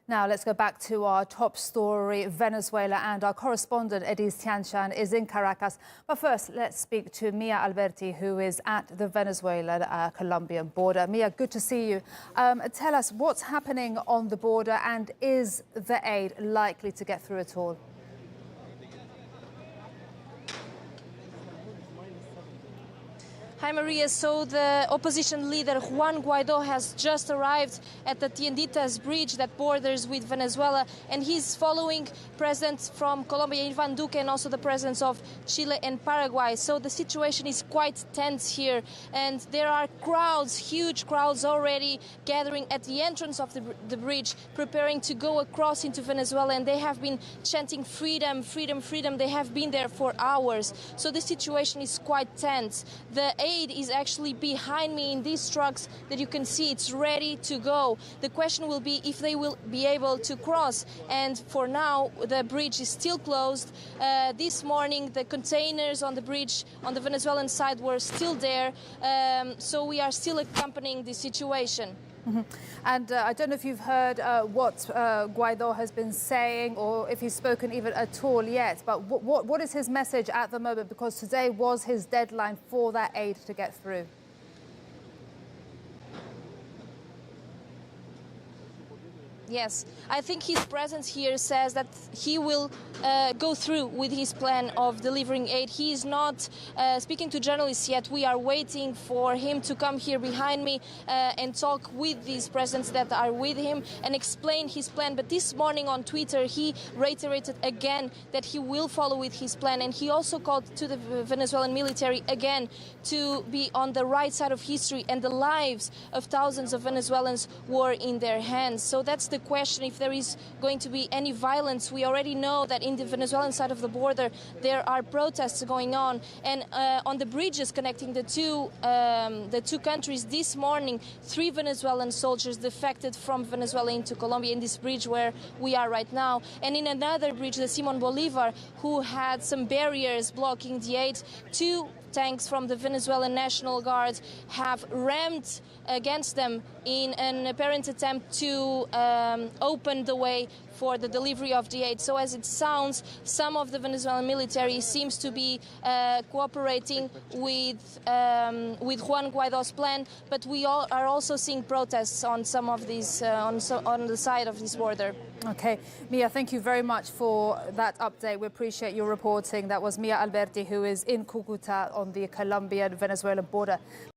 Now let's go back to our top story, Venezuela, and our correspondent Edis Tianchan is in Caracas. But first, let's speak to Mia Alberti, who is at the Venezuela-Colombian border. Mia, good to see you. Tell us what's happening on the border, and is the aid likely to get through at all? Hi, Maria. So the opposition leader Juan Guaidó has just arrived at the Tienditas bridge that borders with Venezuela, and he's following presidents from Colombia, Ivan Duque, and also the presidents of Chile and Paraguay. So the situation is quite tense here, and there are crowds, huge crowds already gathering at the entrance of the bridge, preparing to go across into Venezuela, and they have been chanting freedom, freedom, freedom. They have been there for hours. So the situation is quite tense. The aid is actually behind me in these trucks that you can see. It's ready to go. The question will be if they will be able to cross, and for now the bridge is still closed. This morning the containers on the bridge on the Venezuelan side were still there, so we are still accompanying the situation. And I don't know if you've heard what Guaidó has been saying, or if he's spoken even at all yet, but what is his message at the moment? Because today was his deadline for that aid to get through. Yes, I think his presence here says that he will go through with his plan of delivering aid. He is not speaking to journalists yet. We are waiting for him to come here behind me and talk with these presidents that are with him and explain his plan. But this morning on Twitter, he reiterated again that he will follow with his plan. And he also called to the Venezuelan military again to be on the right side of history, and the lives of thousands of Venezuelans were in their hands. So that's the question, if there is going to be any violence. We already know that in the Venezuelan side of the border there are protests going on, and on the bridges connecting the two countries this morning, 3 Venezuelan soldiers defected from Venezuela into Colombia in this bridge where we are right now, and in another bridge, the Simon Bolivar, who had some barriers blocking the aid, 2 tanks from the Venezuelan National Guard have rammed against them in an apparent attempt to open the way for the delivery of the aid. So as it sounds, some of the Venezuelan military seems to be cooperating with Juan Guaidó's plan, but we are also seeing protests on some of these on the side of this border. Okay, Mia, thank you very much for that update. We appreciate your reporting. That was Mia Alberti, who is in Cucuta on the Colombian-Venezuelan border.